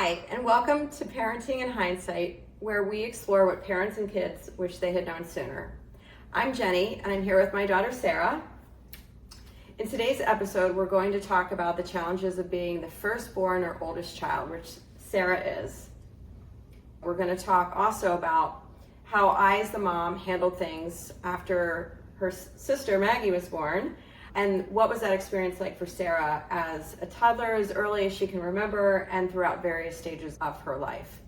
Hi, and welcome to Parenting in Hindsight, where we explore what parents and kids wish they had known sooner. I'm Jenny, and I'm here with my daughter Sarah. In today's episode, we're going to talk about the challenges of being the firstborn or oldest child, which Sarah is. We're going to talk also about how I, as the mom, handled things after her sister Maggie was born, and what was that experience like for Sarah as a toddler, as early as she can remember, and throughout various stages of her life.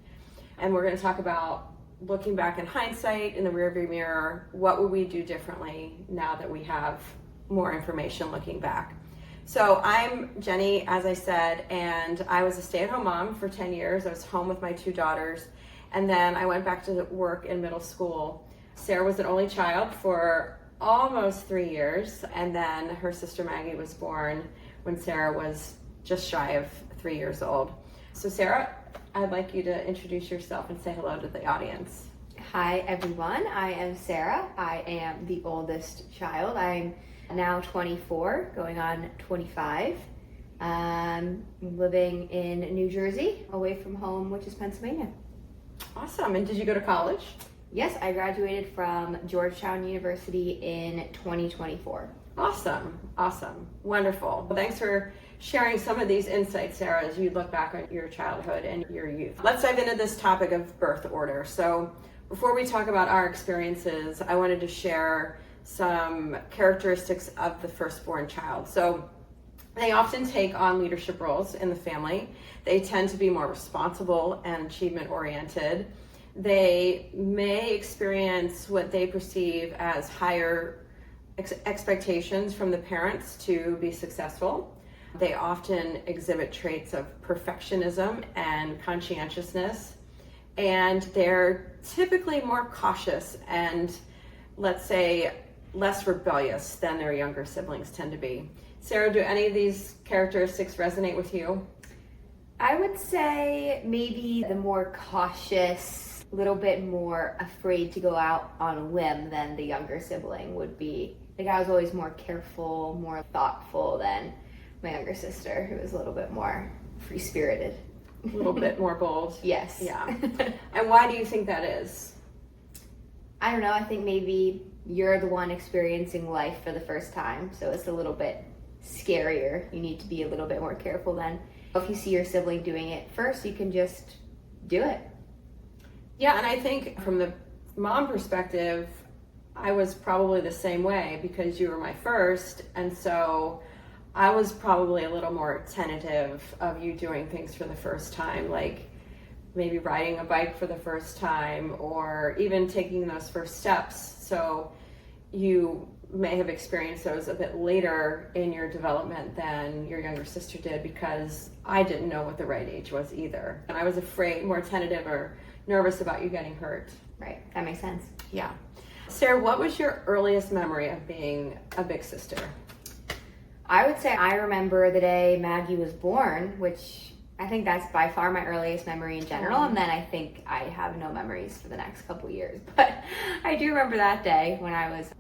And we're going to talk about looking back in hindsight, in the rearview mirror, what would we do differently now that we have more information looking back. So I'm Jenny, as I said, and I was a stay-at-home mom for 10 years. I was home with my two daughters, and then I went back to work in middle school. Sarah was an only child for almost 3 years, and then her sister Maggie was born when Sarah was just shy of 3 years old. So Sarah, I'd like you to introduce yourself and say hello to the audience. Hi everyone, I am Sarah. I am the oldest child. I'm now 24, going on 25. Living in New Jersey, away from home, which is Pennsylvania. Awesome. And did you go to college? Yes, I graduated from Georgetown University in 2024. Awesome. Wonderful. Well, thanks for sharing some of these insights, Sarah, as you look back on your childhood and your youth. Let's dive into this topic of birth order. So before we talk about our experiences, I wanted to share some characteristics of the firstborn child. So they often take on leadership roles in the family. They tend to be more responsible and achievement oriented. They may experience what they perceive as higher expectations from the parents to be successful. They often exhibit traits of perfectionism and conscientiousness, and they're typically more cautious and, let's say, less rebellious than their younger siblings tend to be. Sarah, do any of these characteristics resonate with you? I would say maybe the more cautious, a little bit more afraid to go out on a limb than the younger sibling would be. Like, I was always more careful, more thoughtful than my younger sister, who was a little bit more free-spirited. A little bit more bold. Yes. Yeah. And why do you think that is? I don't know. I think maybe you're the one experiencing life for the first time, so it's a little bit scarier. You need to be a little bit more careful then. If you see your sibling doing it first, you can just do it. Yeah, and I think from the mom perspective, I was probably the same way because you were my first, and so I was probably a little more tentative of you doing things for the first time, like maybe riding a bike for the first time or even taking those first steps. So you may have experienced those a bit later in your development than your younger sister did because I didn't know what the right age was either. And I was afraid, more tentative or nervous about you getting hurt. Right, that makes sense. Yeah. Sarah, what was your earliest memory of being a big sister? I would say I remember the day Maggie was born, which I think that's by far my earliest memory in general, and then I think I have no memories for the next couple years. But I do remember that day when I was,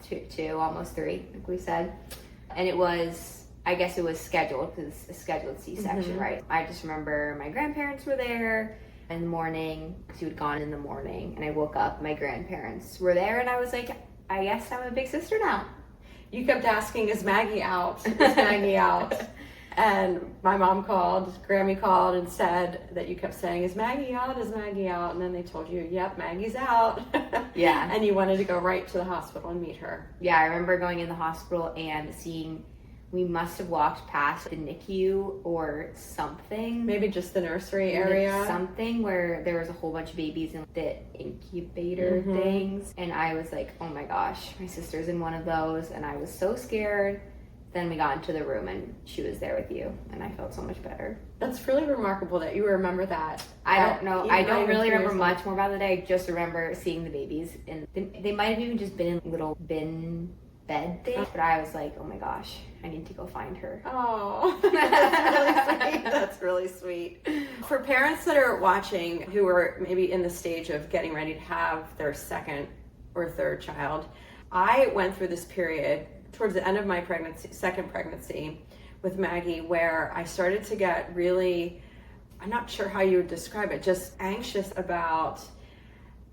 two, almost 3, like we said. And it was, I guess it was scheduled, because it's a scheduled C-section, right? I just remember my grandparents were there in the morning, because you had gone in the morning, and I woke up, my grandparents were there, and I was like, I guess I'm a big sister now. You kept asking, is Maggie out? Is Maggie out? And my mom called, Grammy called and said that you kept saying, is Maggie out? Is Maggie out? And then they told you, yep, Maggie's out. Yeah. And you wanted to go right to the hospital and meet her. Yeah, I remember going in the hospital and seeing, we must have walked past the NICU or something. Maybe just the nursery area. Something where there was a whole bunch of babies in the incubator things. And I was like, oh my gosh, my sister's in one of those. And I was so scared. Then we got into the room and she was there with you. And I felt so much better. That's really remarkable that you remember that. I don't know. I don't really remember much more about the day. I just remember seeing the babies. And they might have even just been in little bin bed thing, but I was like, oh my gosh, I need to go find her. Oh, that's really sweet. That's really sweet. For parents that are watching who are maybe in the stage of getting ready to have their second or third child, I went through this period towards the end of my second pregnancy with Maggie, where I started to get really I'm not sure how you would describe it, just anxious about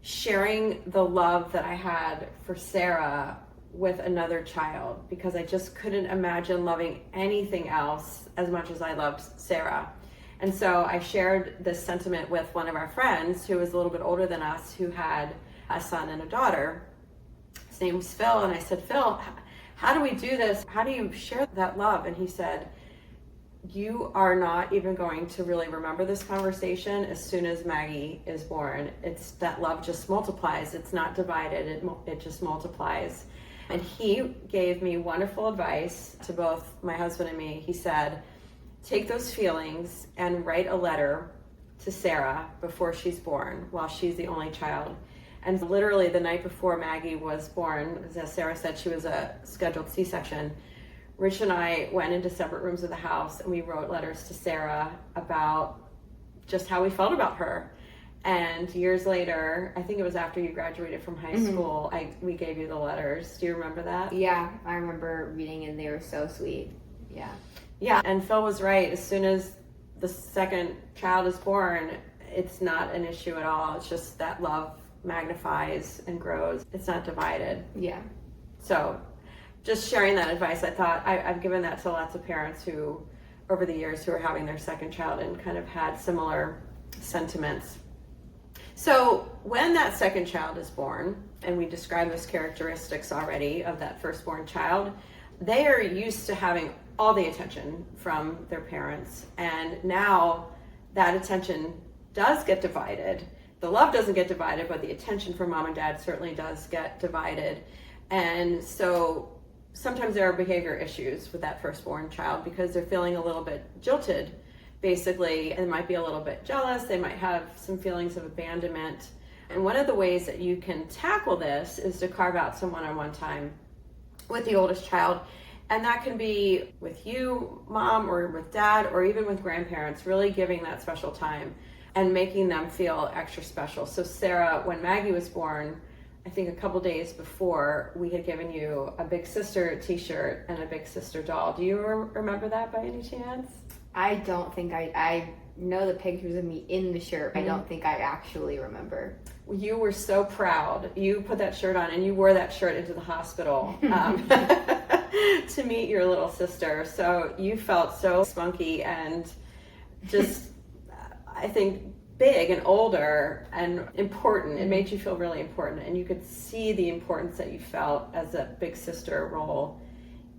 sharing the love that I had for Sarah with another child, because I just couldn't imagine loving anything else as much as I loved Sarah. And so I shared this sentiment with one of our friends who was a little bit older than us, who had a son and a daughter. His name was Phil. And I said, Phil, how do we do this? How do you share that love? And he said, you are not even going to really remember this conversation as soon as Maggie is born. It's that love just multiplies. It's not divided. It just multiplies. And he gave me wonderful advice to both my husband and me. He said, take those feelings and write a letter to Sarah before she's born, while she's the only child. And literally the night before Maggie was born, as Sarah said, she was a scheduled C-section, Rich and I went into separate rooms of the house and we wrote letters to Sarah about just how we felt about her. And years later, I think it was after you graduated from high school, we gave you the letters. Do you remember that? Yeah, I remember reading and they were so sweet. Yeah. Yeah, and Phil was right. As soon as the second child is born, it's not an issue at all. It's just that love magnifies and grows. It's not divided. Yeah. So just sharing that advice, I thought I've given that to lots of parents who, over the years, who are having their second child and kind of had similar sentiments. So when that second child is born, and we described those characteristics already of that firstborn child, they are used to having all the attention from their parents. And now that attention does get divided. The love doesn't get divided, but the attention from mom and dad certainly does get divided. And so sometimes there are behavior issues with that firstborn child because they're feeling a little bit jilted, basically, and might be a little bit jealous. They might have some feelings of abandonment. And one of the ways that you can tackle this is to carve out some one-on-one time with the oldest child. And that can be with you, mom, or with dad, or even with grandparents, really giving that special time and making them feel extra special. So Sarah, when Maggie was born, I think a couple days before, we had given you a Big Sister t-shirt and a Big Sister doll. Do you remember that by any chance? I don't think I know the pictures of me in the shirt. I don't think I actually remember. You were so proud. You put that shirt on and you wore that shirt into the hospital to meet your little sister. So you felt so spunky and just, I think, big and older and important. It made you feel really important, and you could see the importance that you felt as a big sister role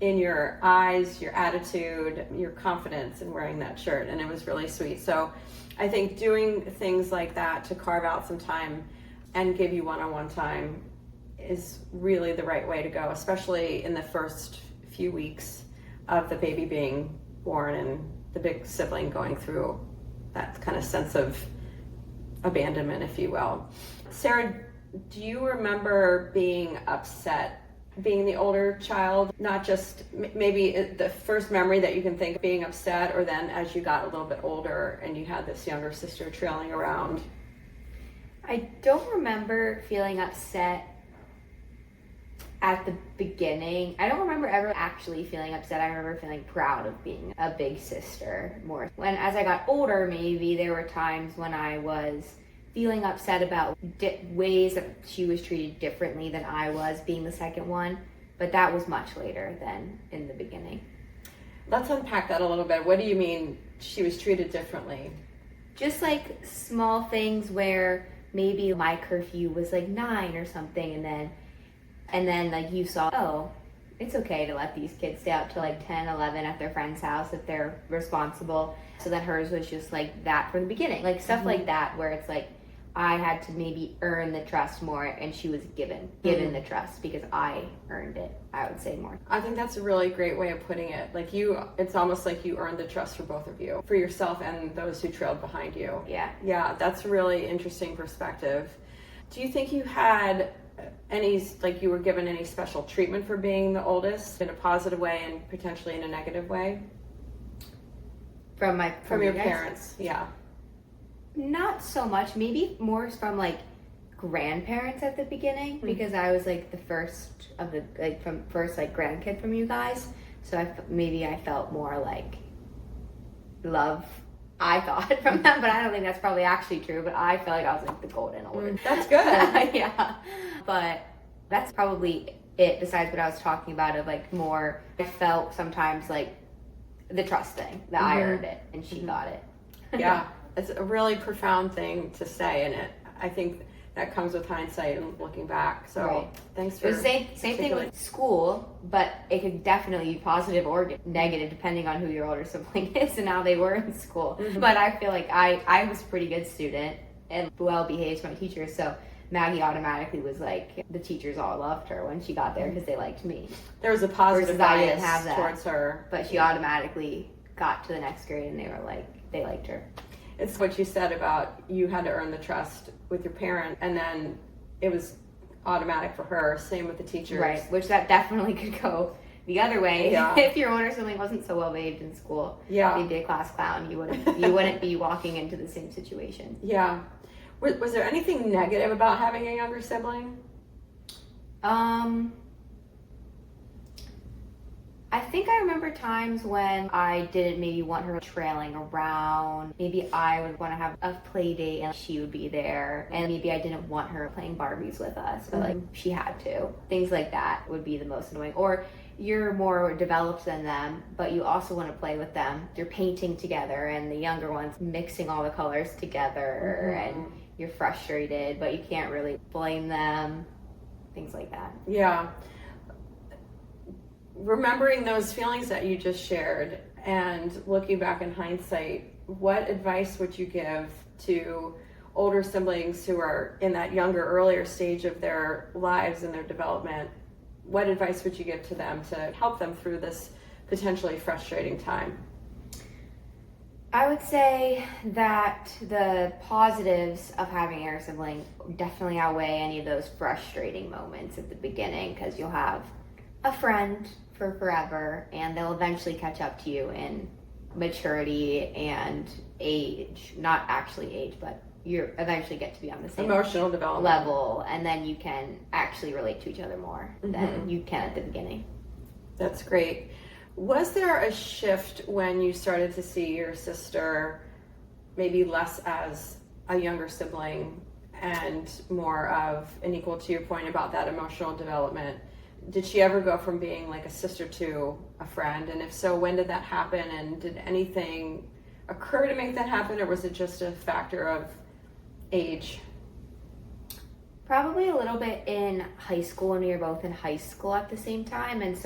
in your eyes, your attitude, your confidence in wearing that shirt, and it was really sweet. So I think doing things like that to carve out some time and give you one-on-one time is really the right way to go, especially in the first few weeks of the baby being born and the big sibling going through that kind of sense of abandonment, if you will. Sarah, do you remember being upset, being the older child? Not just maybe the first memory that you can think of being upset, or then as you got a little bit older and you had this younger sister trailing around? I don't remember feeling upset at the beginning. I don't remember ever actually feeling upset. I remember feeling proud of being a big sister more. When, as I got older, maybe there were times when I was feeling upset about ways that she was treated differently than I was being the second one, but that was much later than in the beginning. Let's unpack that a little bit. What do you mean she was treated differently? Just like small things where maybe my curfew was like 9 or something, and then like you saw, oh, it's okay to let these kids stay out till like 10, 11 at their friend's house if they're responsible. So then hers was just like that from the beginning, like stuff like that, where it's like I had to maybe earn the trust more, and she was given the trust because I earned it, I would say more. I think that's a really great way of putting it. Like it's almost like you earned the trust for both of you, for yourself and those who trailed behind you. Yeah, that's a really interesting perspective. Do you think you had you were given any special treatment for being the oldest, in a positive way and potentially in a negative way? From your parents? Yeah. Not so much. Maybe more from like grandparents at the beginning, because I was like the first of the first grandkid from you guys. So maybe I felt more like love. I thought from them, but I don't think that's probably actually true, but I feel like I was like the golden older. That's good. Yeah. But that's probably it, besides what I was talking about of like more, I felt sometimes like the trust thing, that I earned it and she got it. Yeah, it's a really profound thing to say, and I think that comes with hindsight and looking back. So thanks for same thing with school, but it could definitely be positive or negative depending on who your older sibling is and how they were in school. But I feel like I was a pretty good student and well behaved to my teachers, so Maggie automatically was like, the teachers all loved her when she got there because they liked me. There was a positive bias towards her. But she automatically got to the next grade and they liked her. It's what you said about you had to earn the trust with your parent, and then it was automatic for her. Same with the teachers. Right, which that definitely could go the other way. Yeah. If your older sibling wasn't so well behaved in school, you'd be a class clown. You wouldn't be walking into the same situation. Yeah. Was there anything negative about having a younger sibling? I think I remember times when I didn't maybe want her trailing around. Maybe I would want to have a play date and she would be there. And maybe I didn't want her playing Barbies with us, but like she had to. Things like that would be the most annoying. Or you're more developed than them, but you also want to play with them. You're painting together and the younger one's mixing all the colors together and you're frustrated, but you can't really blame them. Things like that. Yeah. Remembering those feelings that you just shared and looking back in hindsight, what advice would you give to older siblings who are in that younger, earlier stage of their lives and their development? What advice would you give to them to help them through this potentially frustrating time? I would say that the positives of having a younger sibling definitely outweigh any of those frustrating moments at the beginning, because you'll have a friend for forever and they'll eventually catch up to you in maturity and age. Not actually age, but you eventually get to be on the same emotional development level, and then you can actually relate to each other more than you can at the beginning. That's great. Was there a shift when you started to see your sister maybe less as a younger sibling and more of an equal, to your point about that emotional development? Did she ever go from being like a sister to a friend? And if so, when did that happen? And did anything occur to make that happen, or was it just a factor of age? Probably a little bit in high school, when we were both in high school at the same time and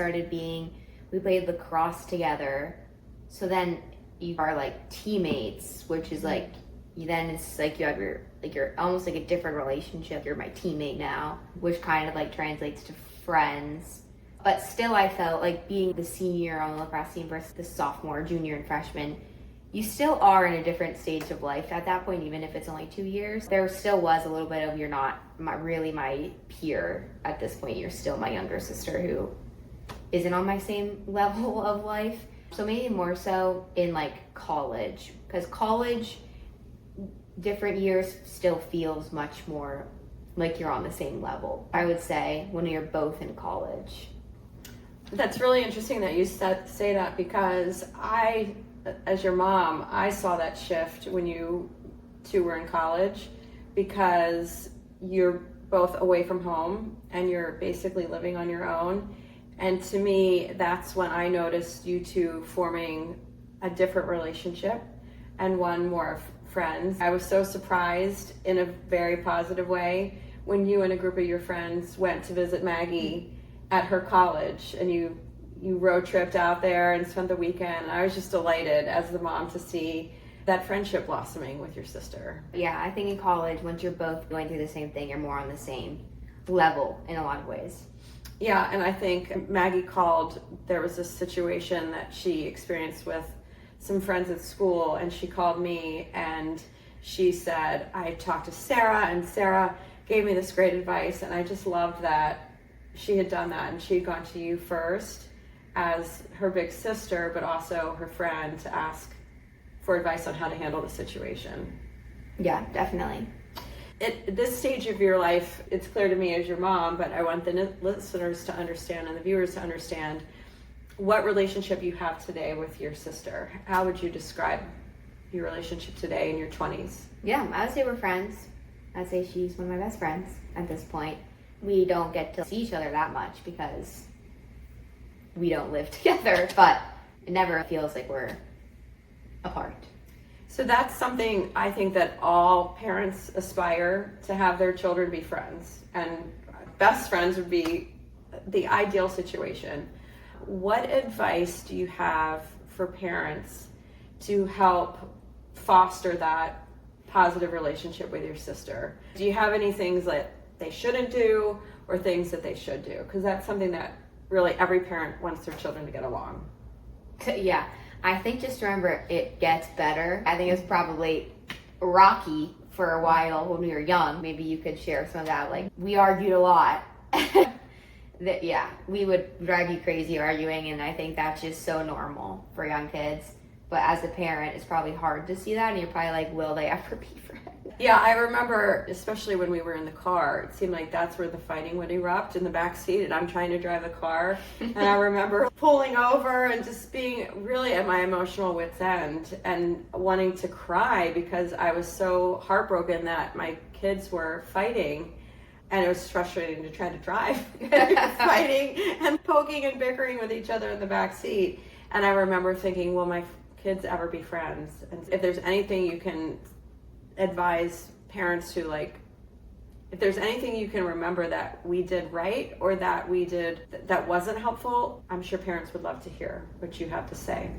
we played lacrosse together. So then you are like teammates, which is like, then it's like you have you're almost like a different relationship. You're my teammate now, which kind of like translates to friends. But still, I felt like being the senior on the lacrosse team versus the sophomore, junior, and freshman, you still are in a different stage of life at that point, even if it's only 2 years. There still was a little bit of, you're not really my peer at this point. You're still my younger sister who isn't on my same level of life. So maybe more so in like college, because college, different years still feels much more like you're on the same level, I would say, when you're both in college. That's really interesting that you say that, because I, as your mom, I saw that shift when you two were in college, because you're both away from home and you're basically living on your own. And to me, that's when I noticed you two forming a different relationship and one more of friends. I was so surprised in a very positive way when you and a group of your friends went to visit Maggie at her college, and you road tripped out there and spent the weekend. I was just delighted as the mom to see that friendship blossoming with your sister. Yeah, I think in college, once you're both going through the same thing, you're more on the same level in a lot of ways. Yeah, and I think Maggie called, there was this situation that she experienced with some friends at school, and she called me and she said, I talked to Sarah and Sarah gave me this great advice, and I just loved that she had done that and she had gone to you first as her big sister, but also her friend, to ask for advice on how to handle the situation. Yeah, definitely. At this stage of your life, it's clear to me as your mom, but I want the listeners to understand and the viewers to understand what relationship you have today with your sister. How would you describe your relationship today in your 20s? Yeah, I would say we're friends. I'd say she's one of my best friends at this point. We don't get to see each other that much because we don't live together, but it never feels like we're apart. So that's something I think that all parents aspire to, have their children be friends. And best friends would be the ideal situation. What advice do you have for parents to help foster that positive relationship with your sister? Do you have any things that they shouldn't do or things that they should do? Because that's something that really every parent wants their children to get along. Yeah, I think just remember it gets better. I think it was probably rocky for a while when we were young. Maybe you could share some of that. Like, we argued a lot. That, yeah, we would drive you crazy arguing, and I think that's just so normal for young kids. But as a parent, it's probably hard to see that, and you're probably like, will they ever be friends? Yeah, I remember, especially when we were in the car, it seemed like that's where the fighting would erupt, in the back seat, and I'm trying to drive the car. And I remember pulling over and just being really at my emotional wit's end and wanting to cry because I was so heartbroken that my kids were fighting. And it was frustrating to try to drive, fighting and poking and bickering with each other in the back seat. And I remember thinking, will my kids ever be friends? And if there's anything you can advise parents to, like, if there's anything you can remember that we did right or that we did that wasn't helpful, I'm sure parents would love to hear what you have to say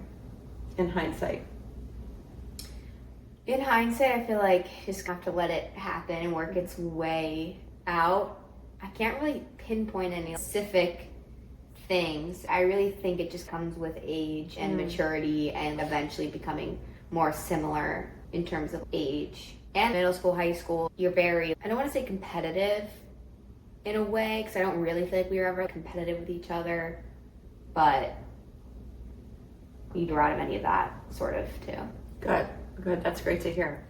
in hindsight. In hindsight, I feel like you just have to let it happen and work its way out. I can't really pinpoint any specific things. I really think it just comes with age and maturity and eventually becoming more similar in terms of age. And middle school, high school, you're very, I don't want to say competitive in a way, because I don't really feel like we were ever competitive with each other, but you grew out of any of that sort of too. Good. That's great to hear.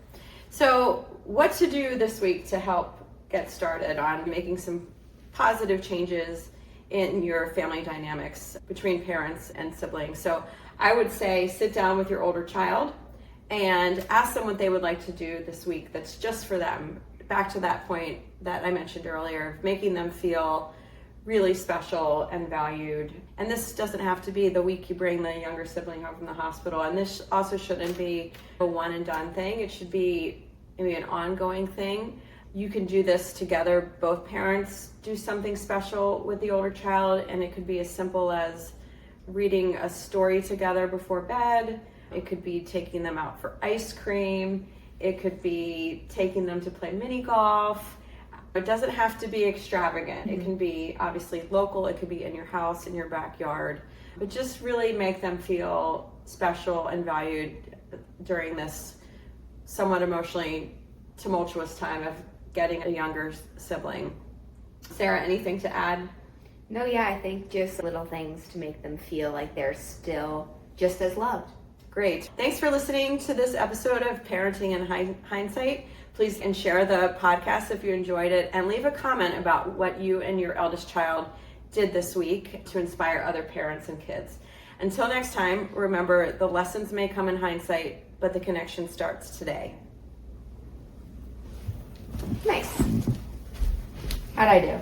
So what to do this week to help get started on making some positive changes in your family dynamics between parents and siblings? So I would say sit down with your older child and ask them what they would like to do this week that's just for them. Back to that point that I mentioned earlier, making them feel really special and valued. And this doesn't have to be the week you bring the younger sibling home from the hospital. And this also shouldn't be a one and done thing. It should be maybe an ongoing thing. You can do this together. Both parents do something special with the older child, and it could be as simple as reading a story together before bed. It could be taking them out for ice cream. It could be taking them to play mini golf. It doesn't have to be extravagant. It can be obviously local. It could be in your house, in your backyard. But just really make them feel special and valued during this somewhat emotionally tumultuous time of getting a younger sibling. Sarah, anything to add? No, yeah, I think just little things to make them feel like they're still just as loved. Great. Thanks for listening to this episode of Parenting in Hindsight. Please and share the podcast if you enjoyed it, and leave a comment about what you and your eldest child did this week to inspire other parents and kids. Until next time, remember, the lessons may come in hindsight, but the connection starts today. Nice. How'd I do?